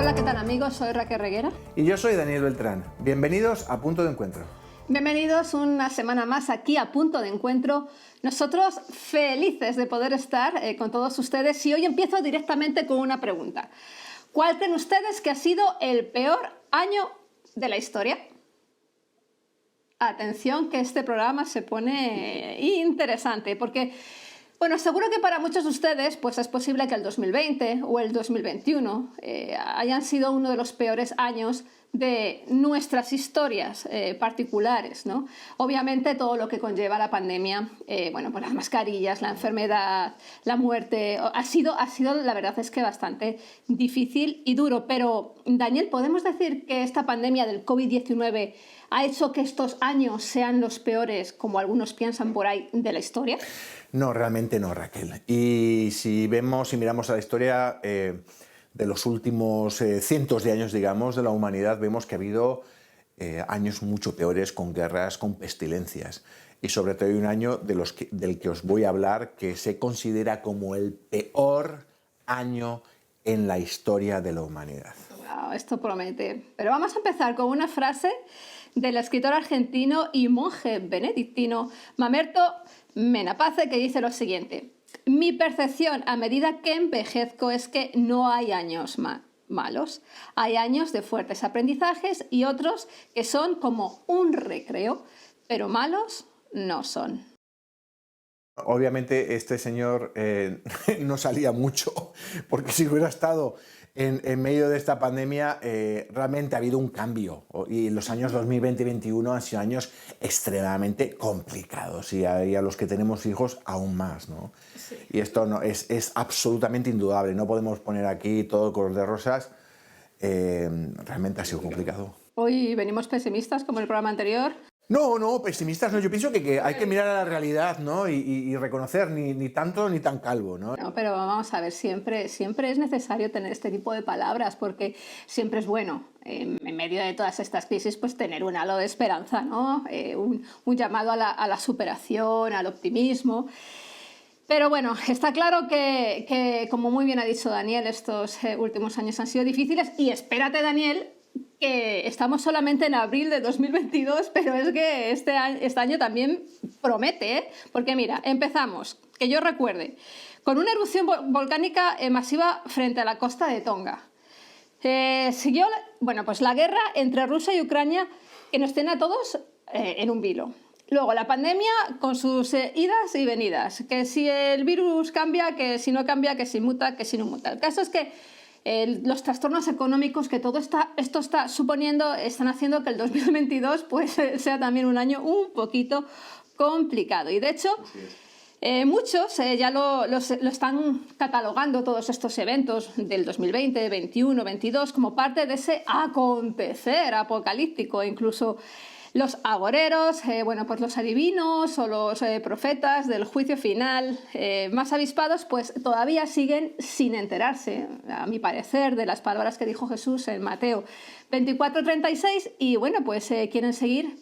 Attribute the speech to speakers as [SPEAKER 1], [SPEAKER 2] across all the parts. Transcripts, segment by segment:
[SPEAKER 1] Hola, ¿qué tal amigos? Soy Raquel Reguera.
[SPEAKER 2] Y yo soy Daniel Beltrán. Bienvenidos a Punto de Encuentro.
[SPEAKER 1] Bienvenidos una semana más aquí a Punto de Encuentro. Nosotros felices de poder estar con todos ustedes y hoy empiezo directamente con una pregunta. ¿Cuál creen ustedes que ha sido el peor año de la historia? Atención que este programa se pone interesante porque, bueno, seguro que para muchos de ustedes pues es posible que el 2020 o el 2021 hayan sido uno de los peores años de nuestras historias particulares, ¿no? Obviamente todo lo que conlleva la pandemia, bueno, pues las mascarillas, la enfermedad, la muerte, ha sido la verdad es que bastante difícil y duro. Pero, Daniel, ¿podemos decir que esta pandemia del COVID-19 ha hecho que estos años sean los peores, como algunos piensan por ahí, de la historia?
[SPEAKER 2] No, realmente no, Raquel. Y si miramos a la historia de los últimos cientos de años, digamos, de la humanidad, vemos que ha habido años mucho peores, con guerras, con pestilencias. Y sobre todo hay un año del que os voy a hablar que se considera como el peor año en la historia de la humanidad.
[SPEAKER 1] Wow, esto promete. Pero vamos a empezar con una frase del escritor argentino y monje benedictino Mamerto Menapace, que dice lo siguiente: mi percepción a medida que envejezco es que no hay años malos, hay años de fuertes aprendizajes y otros que son como un recreo, pero malos no son.
[SPEAKER 2] Obviamente este señor no salía mucho, porque si hubiera estado en medio de esta pandemia, realmente ha habido un cambio. Y los años 2020 y 2021 han sido años extremadamente complicados, y a los que tenemos hijos aún más, ¿no?
[SPEAKER 1] Sí.
[SPEAKER 2] Y esto no, es absolutamente indudable, no podemos poner aquí todo color de rosas, realmente ha sido complicado.
[SPEAKER 1] Hoy venimos pesimistas como el programa anterior.
[SPEAKER 2] No, pesimistas no. Yo pienso que hay que mirar a la realidad, ¿no? y reconocer ni tanto ni tan calvo, ¿no?
[SPEAKER 1] No, pero vamos a ver, siempre es necesario tener este tipo de palabras porque siempre es bueno, en medio de todas estas crisis, pues tener un halo de esperanza, ¿no? Un llamado a la superación, al optimismo. Pero bueno, está claro que, como muy bien ha dicho Daniel, estos últimos años han sido difíciles y espérate, Daniel, que estamos solamente en abril de 2022, pero es que este año también promete, ¿eh? Porque mira, empezamos, que yo recuerde, con una erupción volcánica masiva frente a la costa de Tonga. Siguió, bueno, pues la guerra entre Rusia y Ucrania, que nos tiene a todos en un vilo. Luego la pandemia con sus idas y venidas, que si el virus cambia, que si no cambia, que si muta, que si no muta. El caso es que los trastornos económicos que todo esto está suponiendo están haciendo que el 2022 pues, sea también un año un poquito complicado. Y de hecho, muchos ya lo están catalogando todos estos eventos del 2020, 21, 22 como parte de ese acontecer apocalíptico. Incluso los agoreros, bueno, pues los adivinos o los profetas del juicio final más avispados, pues todavía siguen sin enterarse, a mi parecer, de las palabras que dijo Jesús en Mateo 24:36 y bueno, pues quieren seguir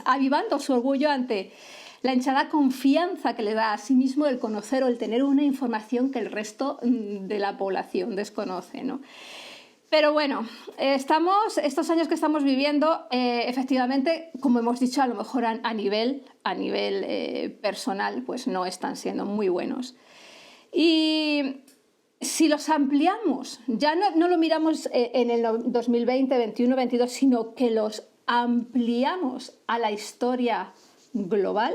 [SPEAKER 1] avivando su orgullo ante la hinchada confianza que le da a sí mismo el conocer o el tener una información que el resto de la población desconoce, ¿no? Pero bueno, estos años que estamos viviendo, efectivamente, como hemos dicho, a lo mejor a nivel personal, pues no están siendo muy buenos. Y si los ampliamos, ya no lo miramos en el 2020, 21, 22, sino que los ampliamos a la historia global.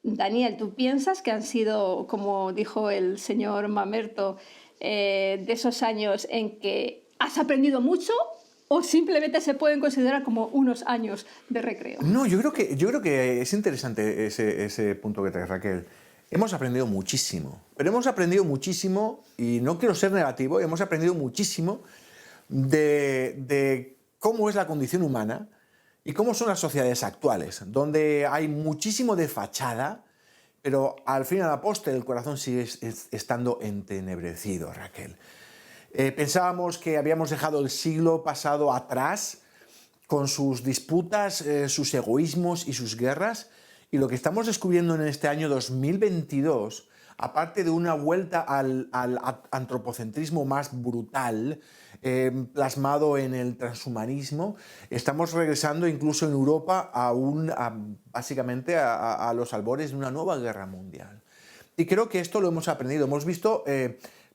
[SPEAKER 1] Daniel, ¿tú piensas que han sido, como dijo el señor Mamerto, de esos años en que has aprendido mucho o simplemente se pueden considerar como unos años de recreo?
[SPEAKER 2] No, yo creo que es interesante ese punto que traes, Raquel. Hemos aprendido muchísimo, pero hemos aprendido muchísimo, y no quiero ser negativo, hemos aprendido muchísimo de cómo es la condición humana y cómo son las sociedades actuales, donde hay muchísimo de fachada, pero al fin y a la postre el corazón sigue estando entenebrecido, Raquel. Pensábamos que habíamos dejado el siglo pasado atrás con sus disputas, sus egoísmos y sus guerras, y lo que estamos descubriendo en este año 2022 aparte de una vuelta al antropocentrismo más brutal, plasmado en el transhumanismo, estamos regresando incluso en Europa básicamente a los albores de una nueva guerra mundial. Y creo que esto lo hemos aprendido. Hemos visto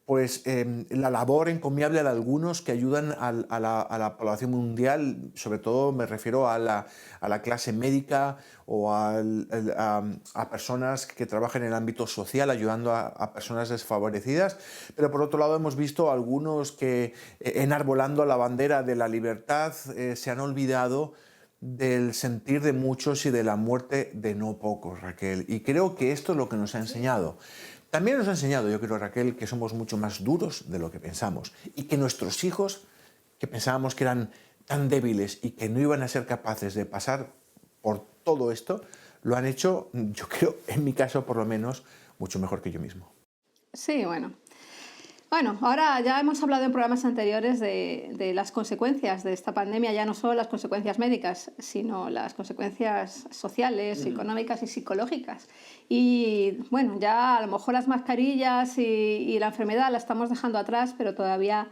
[SPEAKER 2] la labor encomiable de algunos que ayudan a la población mundial, sobre todo me refiero a la clase médica o a personas que trabajan en el ámbito social, ayudando a personas desfavorecidas. Pero por otro lado hemos visto algunos que, enarbolando la bandera de la libertad, se han olvidado del sentir de muchos y de la muerte de no pocos, Raquel. Y creo que esto es lo que nos ha enseñado. También nos ha enseñado, yo creo, Raquel, que somos mucho más duros de lo que pensamos y que nuestros hijos, que pensábamos que eran tan débiles y que no iban a ser capaces de pasar por todo esto, lo han hecho, yo creo, en mi caso por lo menos, mucho mejor que yo mismo.
[SPEAKER 1] Sí, bueno. Bueno, ahora ya hemos hablado en programas anteriores de las consecuencias de esta pandemia, ya no solo las consecuencias médicas, sino las consecuencias sociales, económicas y psicológicas. Y bueno, ya a lo mejor las mascarillas y la enfermedad la estamos dejando atrás, pero todavía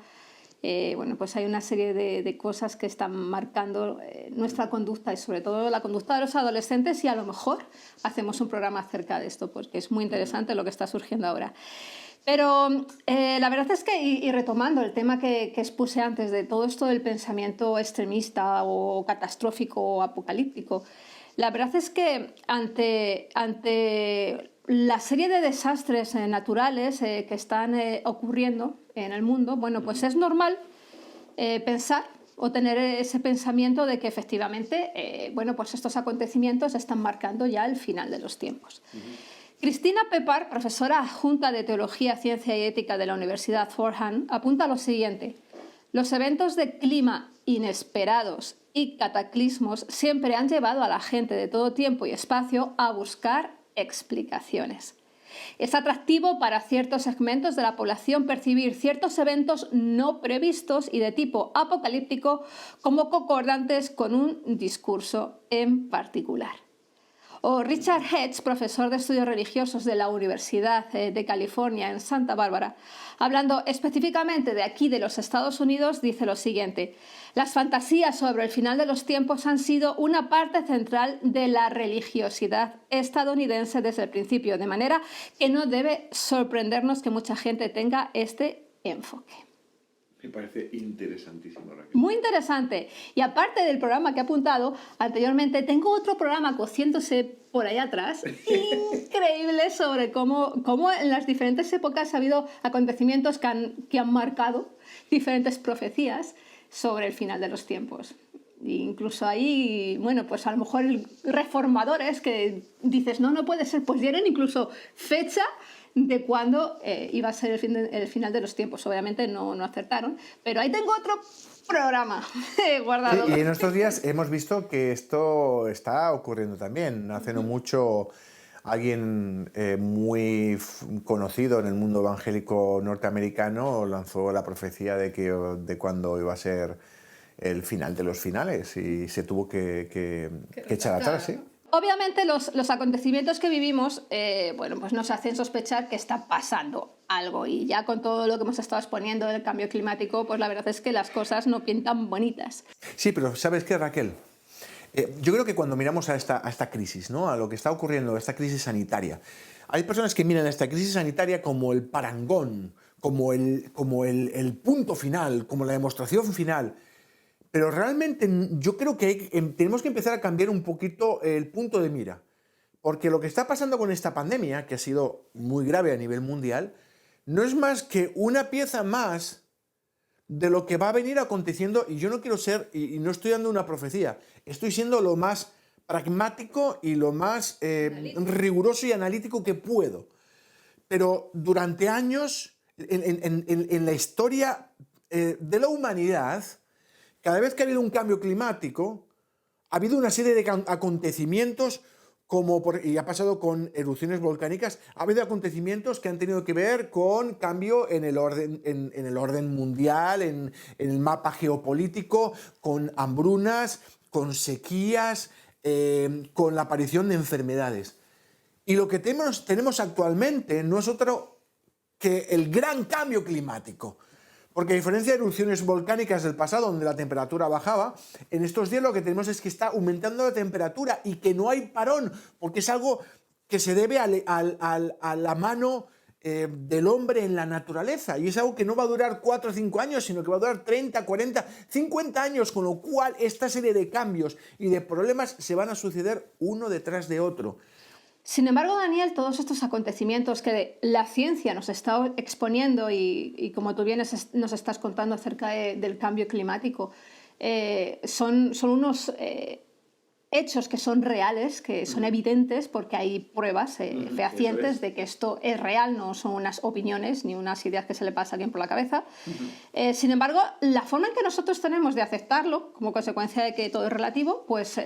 [SPEAKER 1] pues hay una serie de cosas que están marcando nuestra conducta y sobre todo la conducta de los adolescentes, y a lo mejor hacemos un programa acerca de esto, porque es muy interesante lo que está surgiendo ahora. Pero la verdad es que, y retomando el tema que expuse antes de todo esto del pensamiento extremista o catastrófico o apocalíptico, la verdad es que ante la serie de desastres naturales que están ocurriendo en el mundo, bueno, pues es normal pensar o tener ese pensamiento de que efectivamente, pues estos acontecimientos están marcando ya el final de los tiempos. Cristina Peppard, profesora adjunta de Teología, Ciencia y Ética de la Universidad Fordham, apunta lo siguiente: los eventos de clima inesperados y cataclismos siempre han llevado a la gente de todo tiempo y espacio a buscar explicaciones. Es atractivo para ciertos segmentos de la población percibir ciertos eventos no previstos y de tipo apocalíptico como concordantes con un discurso en particular. O Richard Hedges, profesor de estudios religiosos de la Universidad de California en Santa Bárbara, hablando específicamente de aquí de los Estados Unidos, dice lo siguiente: las fantasías sobre el final de los tiempos han sido una parte central de la religiosidad estadounidense desde el principio, de manera que no debe sorprendernos que mucha gente tenga este enfoque.
[SPEAKER 2] Me parece interesantísimo, Raquel.
[SPEAKER 1] Muy interesante. Y aparte del programa que he apuntado anteriormente, tengo otro programa cociéndose por allá atrás, increíble, sobre cómo en las diferentes épocas ha habido acontecimientos que han marcado diferentes profecías sobre el final de los tiempos. E incluso ahí, pues a lo mejor reformadores que dices, no puede ser, pues tienen incluso fecha de cuándo iba a ser el final de los tiempos. Obviamente no acertaron, pero ahí tengo otro programa guardado.
[SPEAKER 2] Sí, y en estos días hemos visto que esto está ocurriendo también. Hace no mucho alguien muy conocido en el mundo evangélico norteamericano lanzó la profecía de cuándo iba a ser el final de los finales y se tuvo que echar atrás, ¿sí?
[SPEAKER 1] Obviamente los acontecimientos que vivimos pues nos hacen sospechar que está pasando algo, y ya con todo lo que hemos estado exponiendo del cambio climático, pues la verdad es que las cosas no pintan bonitas.
[SPEAKER 2] Sí, pero ¿sabes qué, Raquel? Yo creo que cuando miramos a esta crisis, ¿no?, a lo que está ocurriendo, a esta crisis sanitaria, hay personas que miran a esta crisis sanitaria como el parangón, como el punto final, como la demostración final. Pero realmente yo creo que tenemos que empezar a cambiar un poquito el punto de mira. Porque lo que está pasando con esta pandemia, que ha sido muy grave a nivel mundial, no es más que una pieza más de lo que va a venir aconteciendo. Y yo no quiero ser, y no estoy dando una profecía, estoy siendo lo más pragmático y lo más riguroso y analítico que puedo. Pero durante años, en la historia de la humanidad, cada vez que ha habido un cambio climático, ha habido una serie de acontecimientos, y ha pasado con erupciones volcánicas, ha habido acontecimientos que han tenido que ver con cambio en el orden mundial, en el mapa geopolítico, con hambrunas, con sequías, con la aparición de enfermedades. Y lo que tenemos actualmente no es otro que el gran cambio climático. Porque a diferencia de erupciones volcánicas del pasado, donde la temperatura bajaba, en estos días lo que tenemos es que está aumentando la temperatura y que no hay parón, porque es algo que se debe a la mano del hombre en la naturaleza. Y es algo que no va a durar 4 o 5 años, sino que va a durar 30, 40, 50 años, con lo cual esta serie de cambios y de problemas se van a suceder uno detrás de otro.
[SPEAKER 1] Sin embargo, Daniel, todos estos acontecimientos que la ciencia nos está exponiendo y como tú bien nos estás contando acerca del cambio climático, son unos hechos que son reales, que son evidentes, porque hay pruebas fehacientes de que esto es real, no son unas opiniones ni unas ideas que se le pasa a alguien por la cabeza. Sin embargo, la forma en que nosotros tenemos de aceptarlo, como consecuencia de que todo es relativo, pues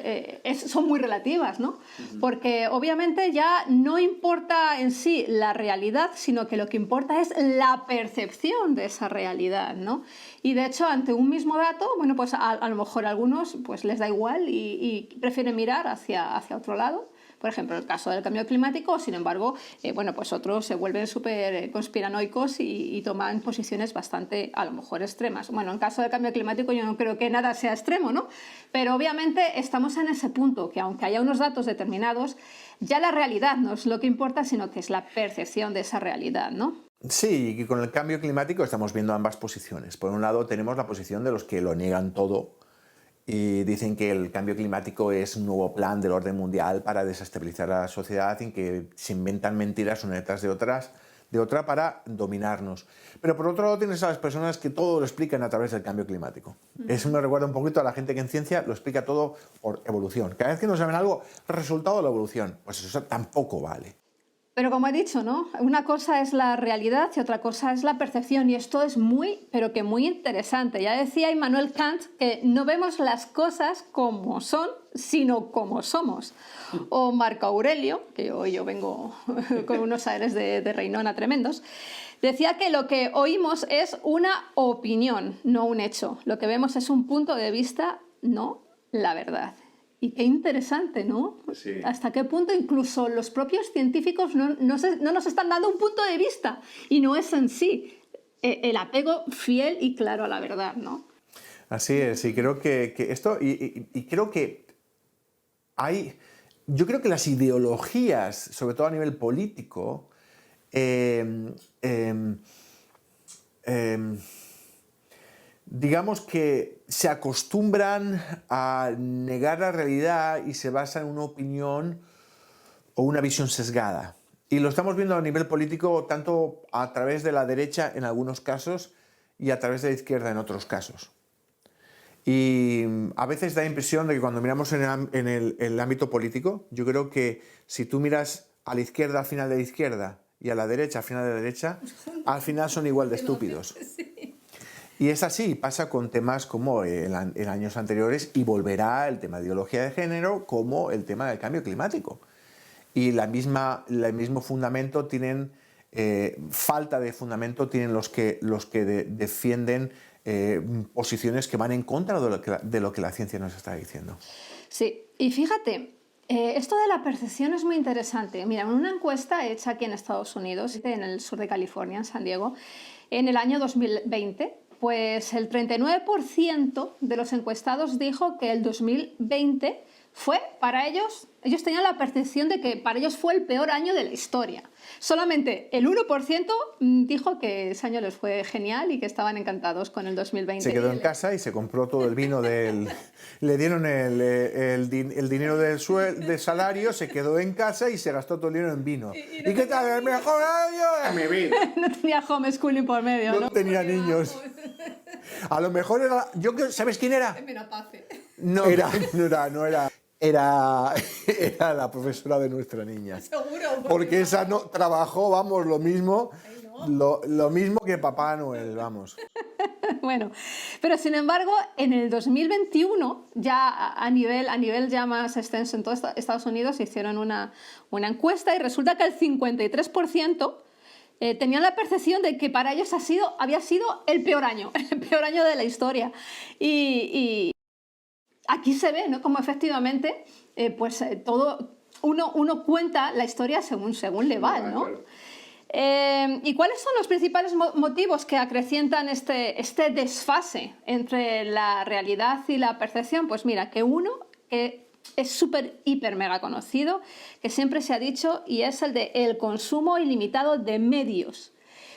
[SPEAKER 1] son muy relativas, ¿no? Porque obviamente ya no importa en sí la realidad, sino que lo que importa es la percepción de esa realidad, ¿no? Y de hecho, ante un mismo dato, bueno, pues a lo mejor a algunos pues les da igual y prefieren mirar hacia otro lado. Por ejemplo, el caso del cambio climático, sin embargo, bueno, pues otros se vuelven súper conspiranoicos y toman posiciones bastante, a lo mejor, extremas. Bueno, en caso del cambio climático yo no creo que nada sea extremo, ¿no? Pero obviamente estamos en ese punto, que aunque haya unos datos determinados, ya la realidad no es lo que importa, sino que es la percepción de esa realidad, ¿no?
[SPEAKER 2] Sí, y con el cambio climático estamos viendo ambas posiciones. Por un lado tenemos la posición de los que lo niegan todo y dicen que el cambio climático es un nuevo plan del orden mundial para desestabilizar a la sociedad y que se inventan mentiras una detrás de otra para dominarnos. Pero por otro lado tienes a las personas que todo lo explican a través del cambio climático. Eso me recuerda un poquito a la gente que en ciencia lo explica todo por evolución. Cada vez que nos saben algo, resultado de la evolución, pues eso tampoco vale.
[SPEAKER 1] Pero como he dicho, ¿no? Una cosa es la realidad y otra cosa es la percepción, y esto es muy, pero que muy interesante. Ya decía Immanuel Kant que no vemos las cosas como son, sino como somos. O Marco Aurelio, que hoy yo vengo con unos aires de Reinona tremendos, decía que lo que oímos es una opinión, no un hecho. Lo que vemos es un punto de vista, no la verdad. Y qué interesante, ¿no?
[SPEAKER 2] Sí.
[SPEAKER 1] Hasta qué punto incluso los propios científicos no nos están dando un punto de vista, y no es en sí el apego fiel y claro a la verdad, ¿no?
[SPEAKER 2] Así es, y creo que esto, y creo que yo creo que las ideologías, sobre todo a nivel político, digamos que se acostumbran a negar la realidad y se basan en una opinión o una visión sesgada. Y lo estamos viendo a nivel político tanto a través de la derecha en algunos casos y a través de la izquierda en otros casos. Y a veces da la impresión de que cuando miramos en el ámbito político, yo creo que si tú miras a la izquierda al final de la izquierda y a la derecha al final de la derecha, al final son igual de estúpidos. Y es así, pasa con temas como en años anteriores, y volverá el tema de ideología de género como el tema del cambio climático. Y el mismo fundamento tienen, falta de fundamento tienen los que defienden posiciones que van en contra de lo que la ciencia nos está diciendo.
[SPEAKER 1] Sí, y fíjate, esto de la percepción es muy interesante. Mira, en una encuesta hecha aquí en Estados Unidos, en el sur de California, en San Diego, en el año 2020, pues el 39% de los encuestados dijo que el 2020 fue para ellos tenían la percepción de que para ellos fue el peor año de la historia. Solamente el 1% dijo que ese año les fue genial y que estaban encantados con el 2020.
[SPEAKER 2] Se quedó en casa y se compró todo el vino le dieron el dinero del salario, se quedó en casa y se gastó todo el dinero en vino. ¿Y qué tal? ¿El mejor año de mi vida?
[SPEAKER 1] No tenía homeschooling por medio, ¿no?
[SPEAKER 2] No tenía niños. A lo mejor era... ¿Sabes quién era? No era la profesora de nuestra niña.
[SPEAKER 1] Seguro.
[SPEAKER 2] Porque esa no trabajó, vamos, lo mismo que Papá Noel, vamos.
[SPEAKER 1] Bueno, pero sin embargo, en el 2021, ya a nivel ya más extenso en todo Estados Unidos, hicieron una encuesta y resulta que el 53% tenían la percepción de que para ellos había sido el peor año de la historia. Y aquí se ve, ¿no?, cómo efectivamente todo uno cuenta la historia según le va, ¿no?
[SPEAKER 2] Claro.
[SPEAKER 1] ¿Y cuáles son los principales motivos que acrecientan este desfase entre la realidad y la percepción? Pues mira, que uno que es súper, hiper, mega conocido, que siempre se ha dicho, y es el de el consumo ilimitado de medios.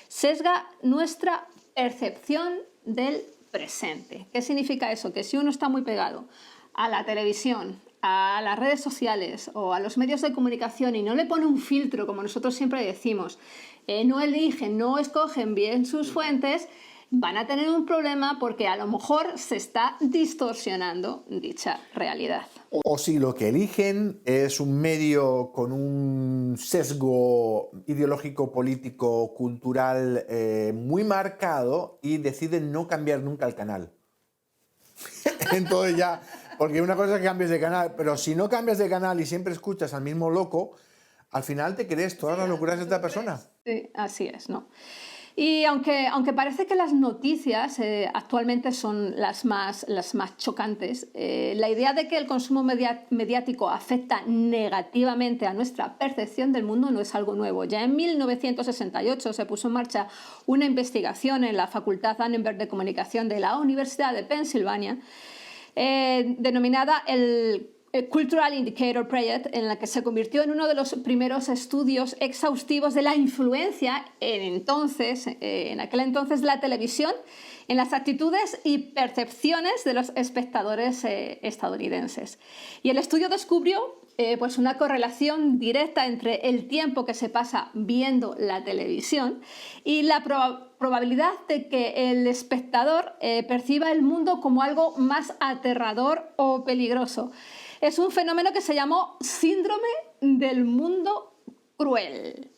[SPEAKER 1] Sesga nuestra percepción del presente. ¿Qué significa eso? Que si uno está muy pegado a la televisión, a las redes sociales o a los medios de comunicación y no le pone un filtro, como nosotros siempre decimos, no eligen, no escogen bien sus fuentes, van a tener un problema porque a lo mejor se está distorsionando dicha realidad.
[SPEAKER 2] O si lo que eligen es un medio con un sesgo ideológico, político, cultural muy marcado y deciden no cambiar nunca el canal. Entonces ya, porque una cosa es que cambies de canal, pero si no cambias de canal y siempre escuchas al mismo loco, al final te crees todas las locuras de esta persona.
[SPEAKER 1] Sí, así es, ¿no? Y aunque parece que las noticias actualmente son las más chocantes, la idea de que el consumo mediático afecta negativamente a nuestra percepción del mundo no es algo nuevo. Ya en 1968 se puso en marcha una investigación en la Facultad Annenberg de Comunicación de la Universidad de Pensilvania, denominada el Cultural Indicator Project, en la que se convirtió en uno de los primeros estudios exhaustivos de la influencia en aquel entonces la televisión en las actitudes y percepciones de los espectadores estadounidenses. Y el estudio descubrió pues una correlación directa entre el tiempo que se pasa viendo la televisión y la probabilidad de que el espectador perciba el mundo como algo más aterrador o peligroso. Es un fenómeno que se llamó síndrome del mundo cruel.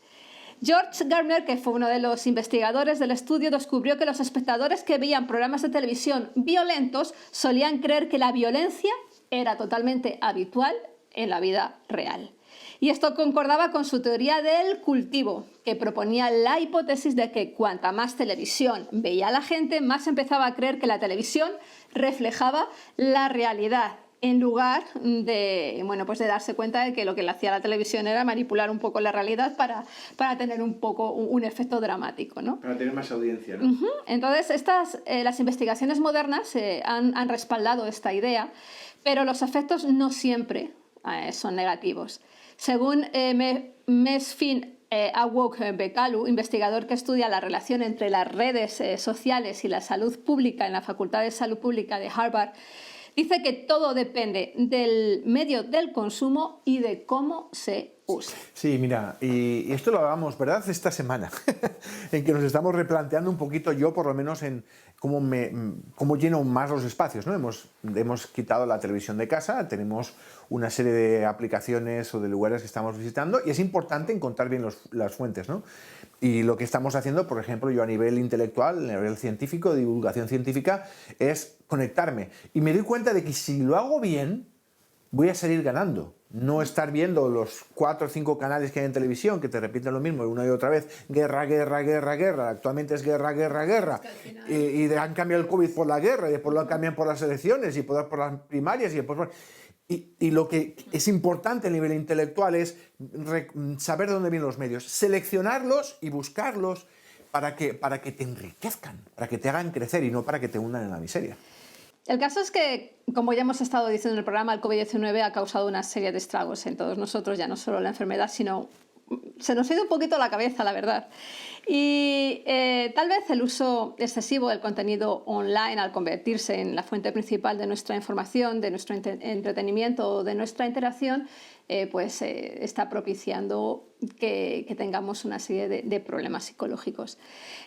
[SPEAKER 1] George Gardner, que fue uno de los investigadores del estudio, descubrió que los espectadores que veían programas de televisión violentos solían creer que la violencia era totalmente habitual en la vida real. Y esto concordaba con su teoría del cultivo, que proponía la hipótesis de que cuanta más televisión veía la gente, más empezaba a creer que la televisión reflejaba la realidad, en lugar de, pues de darse cuenta de que lo que le hacía la televisión era manipular un poco la realidad para tener un poco un efecto dramático, ¿no?
[SPEAKER 2] Para tener más audiencia, ¿no?
[SPEAKER 1] Entonces, las investigaciones modernas han respaldado esta idea, pero los efectos no siempre son negativos. Según Mesfin Awok-Bekalu, investigador que estudia la relación entre las redes sociales y la salud pública en la Facultad de Salud Pública de Harvard, dice que todo depende del medio del consumo y de cómo se usa.
[SPEAKER 2] Sí, mira, y esto lo hagamos, ¿verdad?, esta semana, en que nos estamos replanteando un poquito, yo por lo menos, en cómo lleno más los espacios, ¿no? Hemos quitado la televisión de casa, tenemos una serie de aplicaciones o de lugares que estamos visitando y es importante encontrar bien las fuentes, ¿no? Y lo que estamos haciendo, por ejemplo, yo a nivel intelectual, a nivel científico, de divulgación científica, es conectarme. Y me doy cuenta de que si lo hago bien, voy a salir ganando. No estar viendo los 4 o 5 canales que hay en televisión que te repiten lo mismo una y otra vez. Guerra, guerra, guerra, guerra. Actualmente es guerra, guerra, guerra. Y han cambiado el COVID por la guerra, y después lo cambian por las elecciones, y después por las primarias, y después por... Y lo que es importante a nivel intelectual es saber de dónde vienen los medios, seleccionarlos y buscarlos para que te enriquezcan, para que te hagan crecer y no para que te hundan en la miseria.
[SPEAKER 1] El caso es que, como ya hemos estado diciendo en el programa, el COVID-19 ha causado una serie de estragos en todos nosotros, ya no solo la enfermedad, sino se nos ha ido un poquito la cabeza, la verdad. Y tal vez el uso excesivo del contenido online, al convertirse en la fuente principal de nuestra información, de nuestro entretenimiento, de nuestra interacción, está propiciando que tengamos una serie de problemas psicológicos.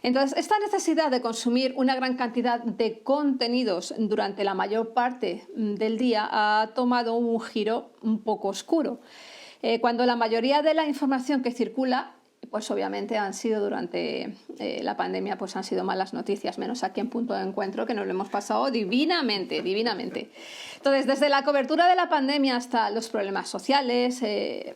[SPEAKER 1] Entonces, esta necesidad de consumir una gran cantidad de contenidos durante la mayor parte del día ha tomado un giro un poco oscuro. Cuando la mayoría de la información que circula, pues obviamente han sido durante la pandemia, pues han sido malas noticias, menos aquí en Punto de Encuentro, que nos lo hemos pasado divinamente, divinamente. Entonces, desde la cobertura de la pandemia hasta los problemas sociales, es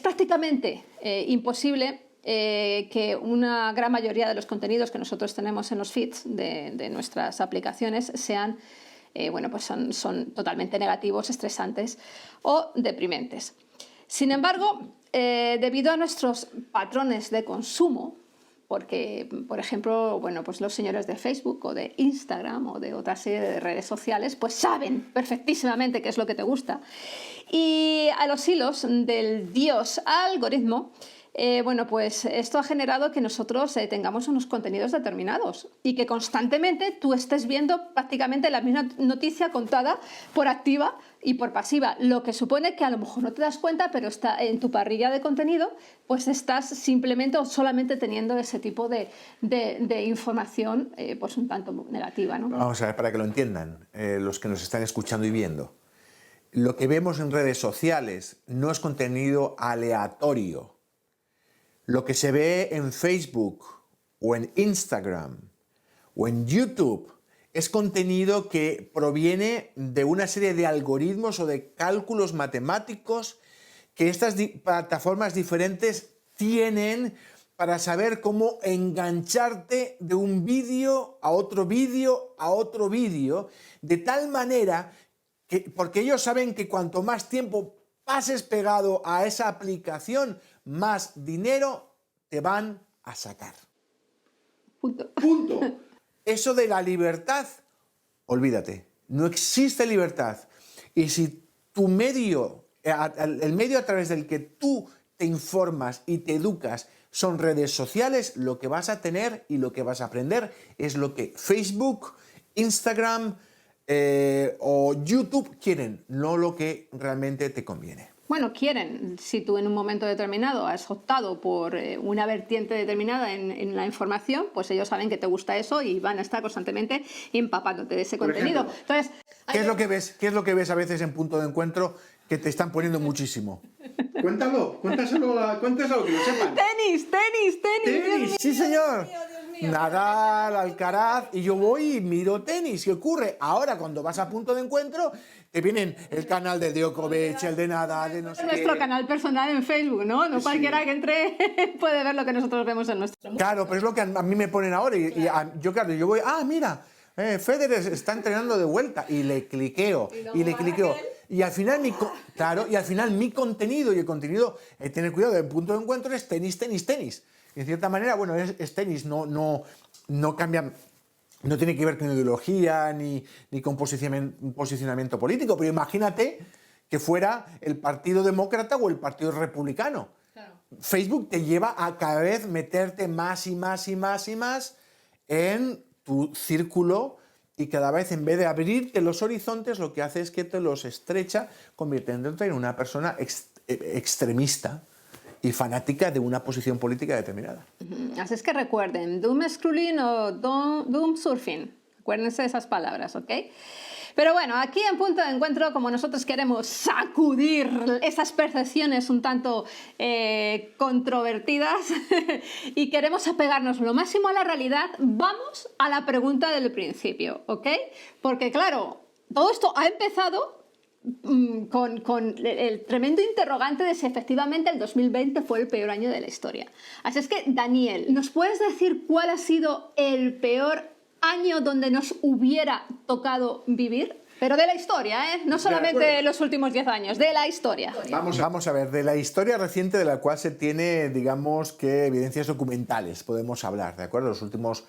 [SPEAKER 1] prácticamente imposible que una gran mayoría de los contenidos que nosotros tenemos en los feeds de nuestras aplicaciones sean bueno, pues son totalmente negativos, estresantes o deprimentes. Sin embargo, debido a nuestros patrones de consumo, porque, por ejemplo, bueno, pues los señores de Facebook o de Instagram o de otra serie de redes sociales, pues saben perfectísimamente qué es lo que te gusta. Y a los hilos del dios algoritmo, bueno, pues esto ha generado que nosotros tengamos unos contenidos determinados y que constantemente tú estés viendo prácticamente la misma noticia contada por activa y por pasiva, lo que supone que a lo mejor no te das cuenta, pero está en tu parrilla de contenido, pues estás simplemente o solamente teniendo ese tipo de información pues un tanto negativa, ¿no?
[SPEAKER 2] Vamos a ver, para que lo entiendan los que nos están escuchando y viendo. Lo que vemos en redes sociales no es contenido aleatorio. Lo que se ve en Facebook o en Instagram o en YouTube es contenido que proviene de una serie de algoritmos o de cálculos matemáticos que estas plataformas diferentes tienen para saber cómo engancharte de un vídeo a otro vídeo a otro vídeo, de tal manera que, porque ellos saben que cuanto más tiempo pases pegado a esa aplicación, más dinero te van a sacar.
[SPEAKER 1] Punto.
[SPEAKER 2] Punto. Eso de la libertad, olvídate, no existe libertad. Y si tu medio, el medio a través del que tú te informas y te educas son redes sociales, lo que vas a tener y lo que vas a aprender es lo que Facebook, Instagram o YouTube quieren, no lo que realmente te conviene.
[SPEAKER 1] Bueno, quieren, si tú en un momento determinado has optado por una vertiente determinada en la información, pues ellos saben que te gusta eso y van a estar constantemente empapándote de ese contenido. Entonces,
[SPEAKER 2] ¿qué es lo que ves? ¿Qué es lo que ves a veces en Punto de Encuentro que te están poniendo muchísimo? Cuéntalo, cuéntaselo que lo sepan.
[SPEAKER 1] Tenis.
[SPEAKER 2] Sí, señor. Nadal, Alcaraz, y yo voy y miro tenis. ¿Qué ocurre? Ahora, cuando vas a Punto de Encuentro, te vienen el canal de Djokovic, el de Nadal, de no sé qué.
[SPEAKER 1] Nuestro canal personal en Facebook, ¿no? No cualquiera que entre puede ver lo que nosotros vemos en nuestro...
[SPEAKER 2] Claro, pero es lo que a mí me ponen ahora. Yo voy, mira, Federer está entrenando de vuelta. Y le cliqueo, y le cliqueo. Y al final mi contenido, y el contenido, tener cuidado, el Punto de Encuentro es tenis. En cierta manera, bueno, es tenis, no cambia, no tiene que ver con ideología ni con posicionamiento político, pero imagínate que fuera el Partido Demócrata o el Partido Republicano. Claro. Facebook te lleva a cada vez meterte más y más en tu círculo y cada vez en vez de abrirte los horizontes lo que hace es que te los estrecha, convirtiéndote en una persona extremista y fanática de una posición política determinada.
[SPEAKER 1] Así es que recuerden, doom scrolling o doom surfing. Acuérdense de esas palabras, ¿ok? Pero bueno, aquí en Punto de Encuentro, como nosotros queremos sacudir esas percepciones un tanto controvertidas y queremos apegarnos lo máximo a la realidad, vamos a la pregunta del principio, ¿ok? Porque claro, todo esto ha empezado con el tremendo interrogante de si efectivamente el 2020 fue el peor año de la historia. Así es que, Daniel, ¿nos puedes decir cuál ha sido el peor año donde nos hubiera tocado vivir? Pero de la historia, ¿eh? No solamente los últimos 10 años, de la historia.
[SPEAKER 2] Vamos a ver, de la historia reciente de la cual se tiene, digamos, que evidencias documentales, podemos hablar, ¿de acuerdo? Los últimos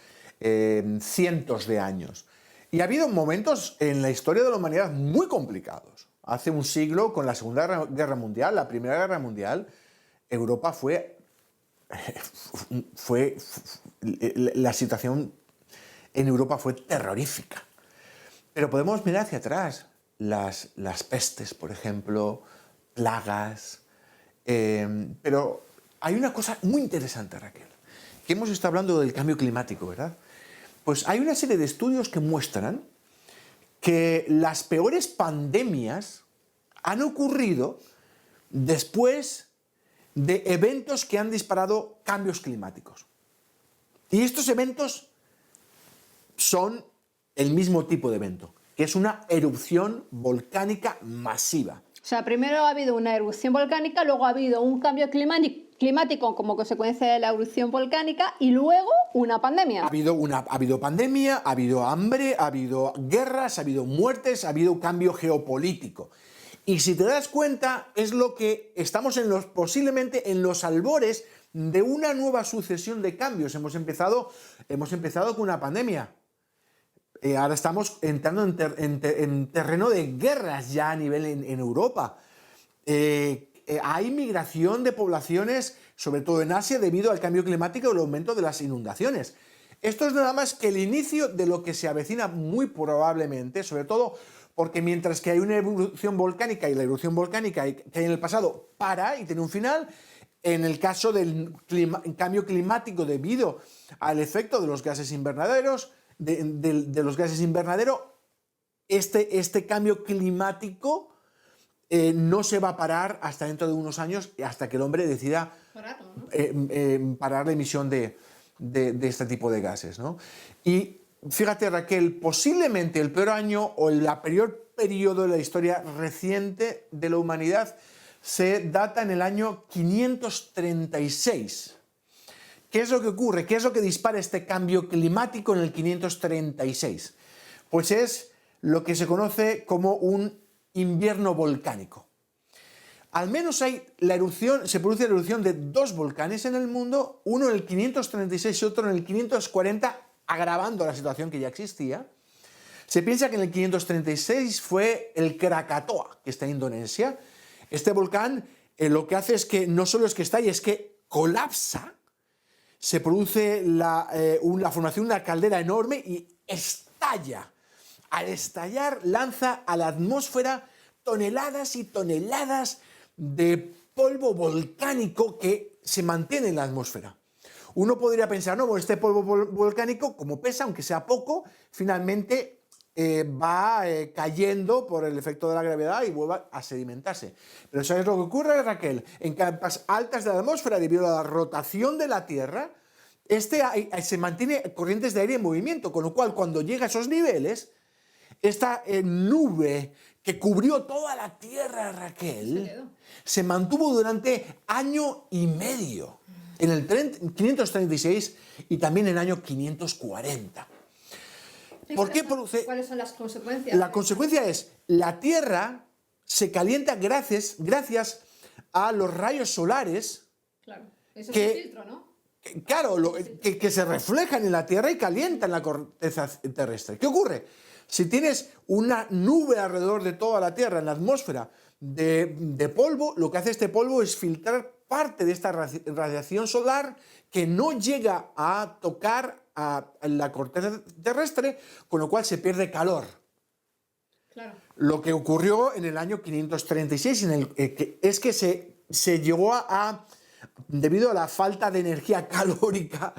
[SPEAKER 2] cientos de años. Y ha habido momentos en la historia de la humanidad muy complicados. Hace un siglo, con la Segunda Guerra Mundial, la Primera Guerra Mundial, Europa la situación en Europa fue terrorífica. Pero podemos mirar hacia atrás. Las pestes, por ejemplo, plagas. Pero hay una cosa muy interesante, Raquel, que hemos estado hablando del cambio climático, ¿verdad? Pues hay una serie de estudios que muestran que las peores pandemias han ocurrido después de eventos que han disparado cambios climáticos. Y estos eventos son el mismo tipo de evento, que es una erupción volcánica masiva.
[SPEAKER 1] O sea, primero ha habido una erupción volcánica, luego ha habido un cambio climático como consecuencia de la erupción volcánica y luego una pandemia.
[SPEAKER 2] Ha habido pandemia, ha habido hambre, ha habido guerras, ha habido muertes, ha habido cambio geopolítico. Y si te das cuenta, es lo que estamos posiblemente en los albores de una nueva sucesión de cambios. Hemos empezado con una pandemia. Ahora estamos entrando en terreno de guerras ya a nivel en Europa. Hay migración de poblaciones, sobre todo en Asia, debido al cambio climático y el aumento de las inundaciones. Esto es nada más que el inicio de lo que se avecina muy probablemente, sobre todo porque mientras que hay una erupción volcánica y la erupción volcánica que hay en el pasado para y tiene un final, en el caso del cambio climático debido al efecto de los gases invernaderos, de los gases invernadero, este cambio climático no se va a parar hasta dentro de unos años, hasta que el hombre decida parar la emisión de este tipo de gases, ¿no? Y fíjate, Raquel, posiblemente el peor año o el peor periodo de la historia reciente de la humanidad se data en el año 536. ¿Qué es lo que ocurre? ¿Qué es lo que dispara este cambio climático en el 536? Pues es lo que se conoce como un invierno volcánico. Al menos se produce la erupción de dos volcanes en el mundo, uno en el 536 y otro en el 540, agravando la situación que ya existía. Se piensa que en el 536 fue el Krakatoa, que está en Indonesia. Este volcán lo que hace es que no solo es que estalla, es que colapsa. Se produce la formación de una caldera enorme y estalla. Al estallar lanza a la atmósfera toneladas y toneladas de polvo volcánico que se mantiene en la atmósfera. Uno podría pensar, no, bueno, este polvo volcánico, como pesa, aunque sea poco, finalmente va cayendo por el efecto de la gravedad y vuelve a sedimentarse. Pero ¿sabes lo que ocurre, Raquel? En capas altas de la atmósfera, debido a la rotación de la Tierra, se mantiene corrientes de aire en movimiento, con lo cual cuando llega a esos niveles, esta nube que cubrió toda la Tierra, Raquel, se mantuvo durante año y medio, en el 536 y también en el año 540. ¿Por qué produce?
[SPEAKER 1] ¿Cuáles son las consecuencias?
[SPEAKER 2] La consecuencia es, la Tierra se calienta gracias a los rayos solares.
[SPEAKER 1] Claro, eso es un filtro, ¿no?
[SPEAKER 2] Claro, que se reflejan en la Tierra y calientan la corteza terrestre. ¿Qué ocurre? Si tienes una nube alrededor de toda la Tierra, en la atmósfera, de polvo, lo que hace este polvo es filtrar parte de esta radiación solar que no llega a tocar a la corteza terrestre, con lo cual se pierde calor.
[SPEAKER 1] Claro.
[SPEAKER 2] Lo que ocurrió en el año 536 es que se llegó debido a la falta de energía calórica,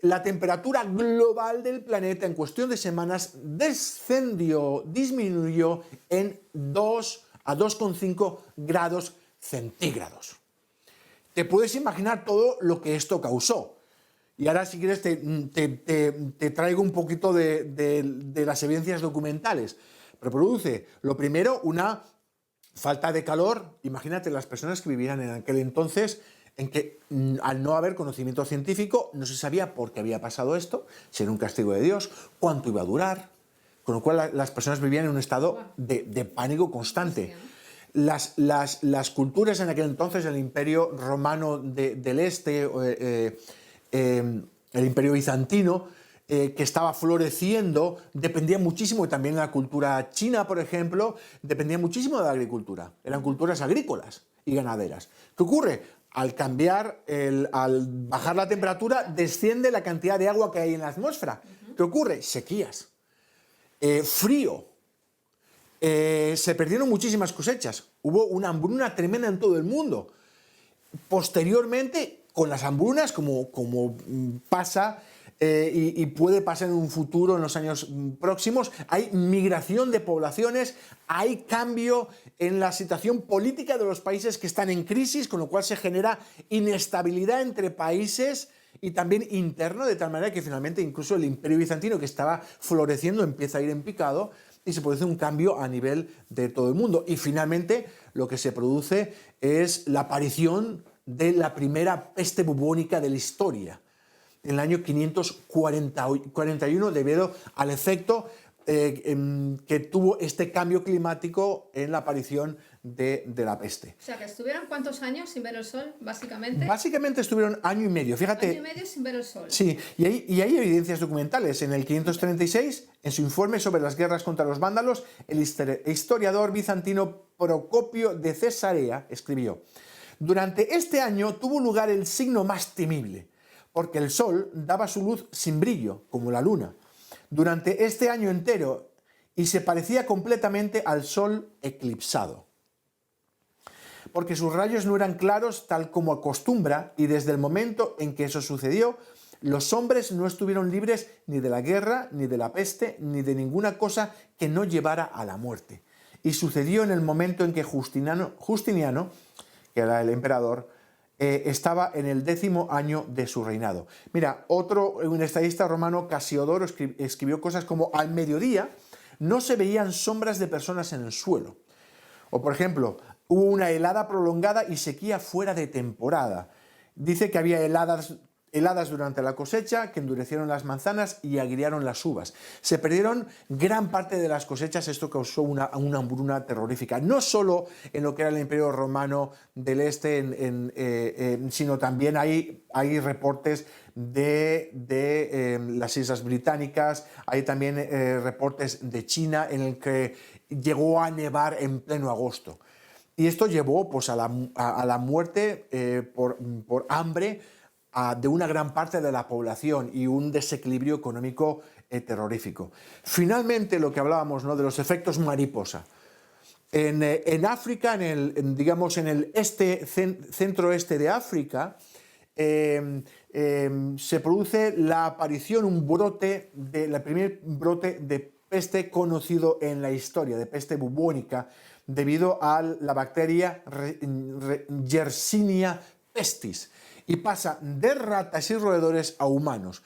[SPEAKER 2] la temperatura global del planeta en cuestión de semanas disminuyó en 2 a 2,5 grados centígrados. Te puedes imaginar todo lo que esto causó. Y ahora, si quieres, te traigo un poquito de las evidencias documentales. Pero produce, lo primero, una falta de calor. Imagínate las personas que vivían en aquel entonces, en que al no haber conocimiento científico no se sabía por qué había pasado esto, si era un castigo de Dios, cuánto iba a durar, con lo cual las personas vivían en un estado de pánico constante. Las culturas en aquel entonces, el Imperio Romano del Este, el Imperio Bizantino, que estaba floreciendo, dependía muchísimo, y también la cultura china, por ejemplo, dependía muchísimo de la agricultura. Eran culturas agrícolas y ganaderas. ¿Qué ocurre? Al bajar la temperatura, desciende la cantidad de agua que hay en la atmósfera. ¿Qué ocurre? Sequías, frío, se perdieron muchísimas cosechas. Hubo una hambruna tremenda en todo el mundo. Posteriormente, con las hambrunas, como pasa y puede pasar en un futuro, en los años próximos, hay migración de poblaciones, hay cambio en la situación política de los países que están en crisis, con lo cual se genera inestabilidad entre países y también interno, de tal manera que finalmente incluso el Imperio Bizantino, que estaba floreciendo, empieza a ir en picado y se produce un cambio a nivel de todo el mundo. Y finalmente lo que se produce es la aparición de la primera peste bubónica de la historia, en el año 541, debido al efecto que tuvo este cambio climático en la aparición de la peste.
[SPEAKER 1] O sea, que estuvieron ¿cuántos años sin ver el sol, básicamente?
[SPEAKER 2] Básicamente estuvieron año y medio, fíjate.
[SPEAKER 1] Año y medio sin ver el sol.
[SPEAKER 2] Sí, y hay evidencias documentales. En el 536, en su informe sobre las guerras contra los vándalos, el historiador bizantino Procopio de Cesarea escribió: durante este año tuvo lugar el signo más temible, porque el sol daba su luz sin brillo, como la luna, durante este año entero, y se parecía completamente al sol eclipsado, porque sus rayos no eran claros tal como acostumbra, y desde el momento en que eso sucedió, los hombres no estuvieron libres ni de la guerra, ni de la peste, ni de ninguna cosa que no llevara a la muerte. Y sucedió en el momento en que Justiniano, que era el emperador, estaba en el 10º año de su reinado. Mira, un estadista romano, Casiodoro, escribió cosas como: al mediodía no se veían sombras de personas en el suelo. O, por ejemplo, hubo una helada prolongada y sequía fuera de temporada. Dice que había heladas durante la cosecha que endurecieron las manzanas y agriaron las uvas. Se perdieron gran parte de las cosechas. Esto causó una hambruna terrorífica, no solo en lo que era el Imperio Romano del Este, sino también hay reportes de las Islas Británicas, hay también reportes de China en el que llegó a nevar en pleno agosto. Y esto llevó pues, a la muerte por hambre de una gran parte de la población y un desequilibrio económico terrorífico. Finalmente, lo que hablábamos, ¿no?, de los efectos mariposa. En África, digamos en el centro-este de África, se produce la aparición, el primer brote de peste conocido en la historia, de peste bubónica, debido a la bacteria Yersinia pestis, y pasa de ratas y roedores a humanos.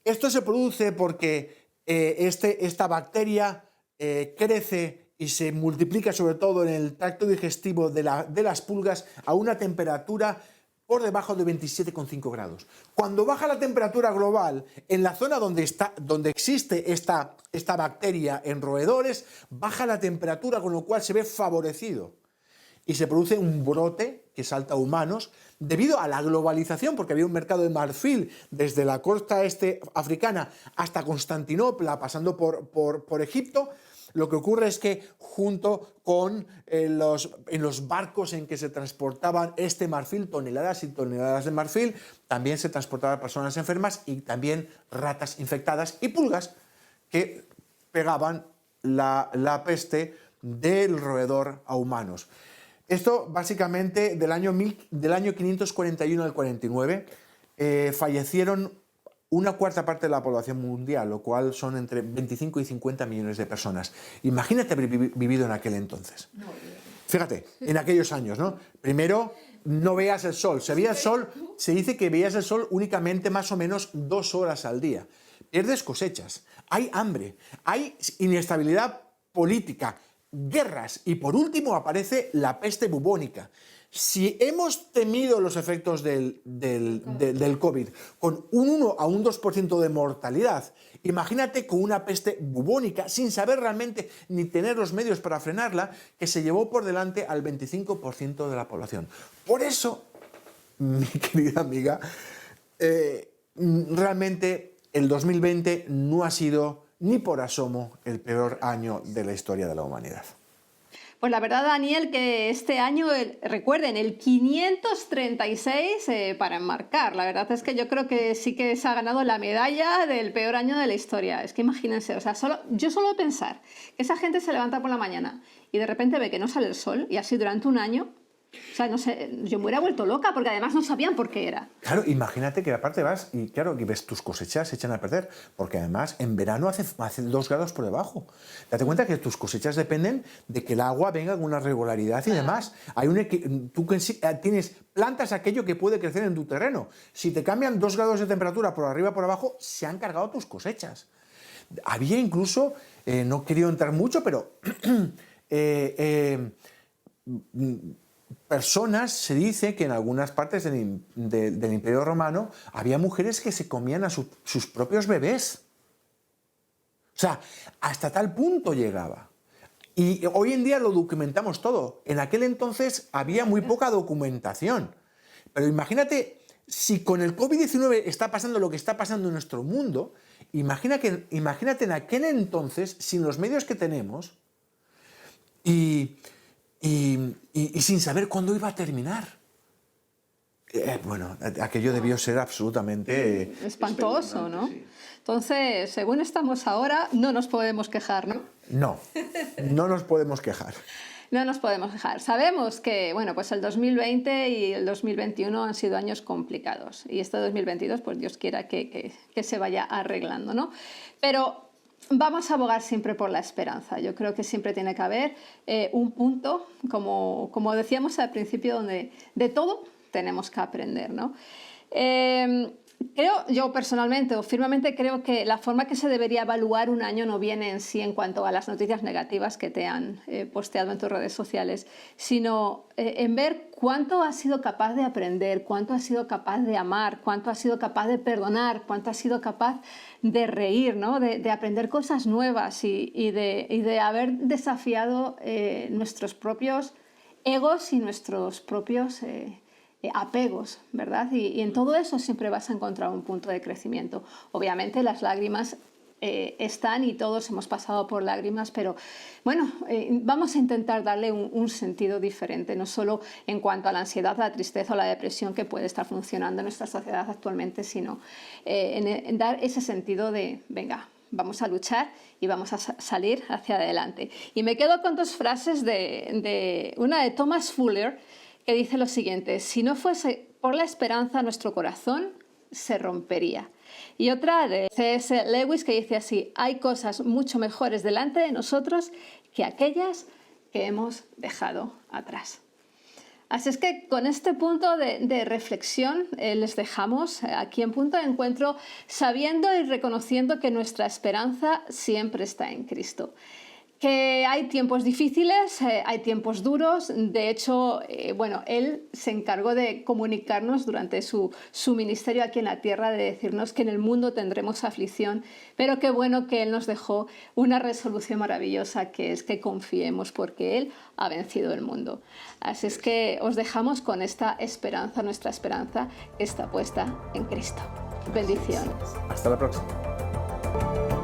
[SPEAKER 2] Esto se produce porque esta bacteria crece y se multiplica sobre todo en el tracto digestivo de las pulgas a una temperatura por debajo de 27,5 grados. Cuando baja la temperatura global, en la zona donde existe esta bacteria en roedores, baja la temperatura, con lo cual se ve favorecido. Y se produce un brote que salta a humanos debido a la globalización, porque había un mercado de marfil desde la costa este africana hasta Constantinopla, pasando por Egipto. Lo que ocurre es que junto con en los barcos en que se transportaban este marfil, toneladas y toneladas de marfil, también se transportaban personas enfermas y también ratas infectadas y pulgas que pegaban la peste del roedor a humanos. Esto básicamente del año 541 al 49 fallecieron una cuarta parte de la población mundial, lo cual son entre 25 y 50 millones de personas. Imagínate haber vivido en aquel entonces. Fíjate, en aquellos años, ¿no? Primero, no veías el sol. Se veía el sol, se dice que veías el sol únicamente más o menos 2 horas al día. Pierdes cosechas, hay hambre, hay inestabilidad política, guerras y por último aparece la peste bubónica. Si hemos temido los efectos del COVID con un 1 a un 2% de mortalidad, imagínate con una peste bubónica sin saber realmente ni tener los medios para frenarla, que se llevó por delante al 25% de la población. Por eso, mi querida amiga, realmente el 2020 no ha sido ni por asomo el peor año de la historia de la humanidad.
[SPEAKER 1] Pues la verdad, Daniel, que este año, recuerden, el 536 para enmarcar. La verdad es que yo creo que sí que se ha ganado la medalla del peor año de la historia. Es que imagínense, o sea, yo solo pensar que esa gente se levanta por la mañana y de repente ve que no sale el sol y así durante un año. O sea, no sé, yo me hubiera vuelto loca porque además no sabían por qué era.
[SPEAKER 2] Claro, imagínate que aparte vas y claro, que ves tus cosechas se echan a perder, porque además en verano hace 2 grados por debajo. Date cuenta que tus cosechas dependen de que el agua venga con una regularidad y demás. Tú tienes plantas aquello que puede crecer en tu terreno. Si te cambian 2 grados de temperatura por arriba o por abajo, se han cargado tus cosechas. Había incluso, no he querido entrar mucho, pero personas, se dice que en algunas partes del Imperio Romano había mujeres que se comían a sus propios bebés. O sea, hasta tal punto llegaba. Y hoy en día lo documentamos todo. En aquel entonces había muy poca documentación. Pero imagínate, si con el COVID-19 está pasando lo que está pasando en nuestro mundo, imagínate en aquel entonces, sin los medios que tenemos, y sin saber cuándo iba a terminar. Bueno, aquello debió ser absolutamente
[SPEAKER 1] espantoso, ¿no?
[SPEAKER 2] Sí.
[SPEAKER 1] Entonces, según estamos ahora, no nos podemos quejar, ¿no?
[SPEAKER 2] No nos podemos quejar.
[SPEAKER 1] No nos podemos quejar. Sabemos que, bueno, pues el 2020 y el 2021 han sido años complicados y este 2022, pues Dios quiera que se vaya arreglando, ¿no? Pero vamos a abogar siempre por la esperanza. Yo creo que siempre tiene que haber un punto, como decíamos al principio, donde de todo tenemos que aprender, ¿no? Yo personalmente o firmemente creo que la forma que se debería evaluar un año no viene en sí en cuanto a las noticias negativas que te han posteado en tus redes sociales, sino en ver cuánto has sido capaz de aprender, cuánto has sido capaz de amar, cuánto has sido capaz de perdonar, cuánto has sido capaz de reír, ¿no? de aprender cosas nuevas y de haber desafiado nuestros propios egos y nuestros propios apegos, ¿verdad? Y en todo eso siempre vas a encontrar un punto de crecimiento. Obviamente las lágrimas están y todos hemos pasado por lágrimas, pero bueno, vamos a intentar darle un sentido diferente, no solo en cuanto a la ansiedad, la tristeza o la depresión que puede estar funcionando en nuestra sociedad actualmente, sino en dar ese sentido de, venga, vamos a luchar y vamos a salir hacia adelante. Y me quedo con dos frases de una de Thomas Fuller, que dice lo siguiente: si no fuese por la esperanza, nuestro corazón se rompería. Y otra de C.S. Lewis, que dice así: hay cosas mucho mejores delante de nosotros que aquellas que hemos dejado atrás. Así es que con este punto de reflexión les dejamos aquí en Punto de Encuentro, sabiendo y reconociendo que nuestra esperanza siempre está en Cristo. Que hay tiempos difíciles, hay tiempos duros. De hecho, bueno, él se encargó de comunicarnos durante su ministerio aquí en la tierra, de decirnos que en el mundo tendremos aflicción, pero qué bueno que él nos dejó una resolución maravillosa, que es que confiemos porque él ha vencido el mundo. Así es que os dejamos con esta esperanza, nuestra esperanza que está puesta en Cristo. Bendiciones.
[SPEAKER 2] Hasta la próxima.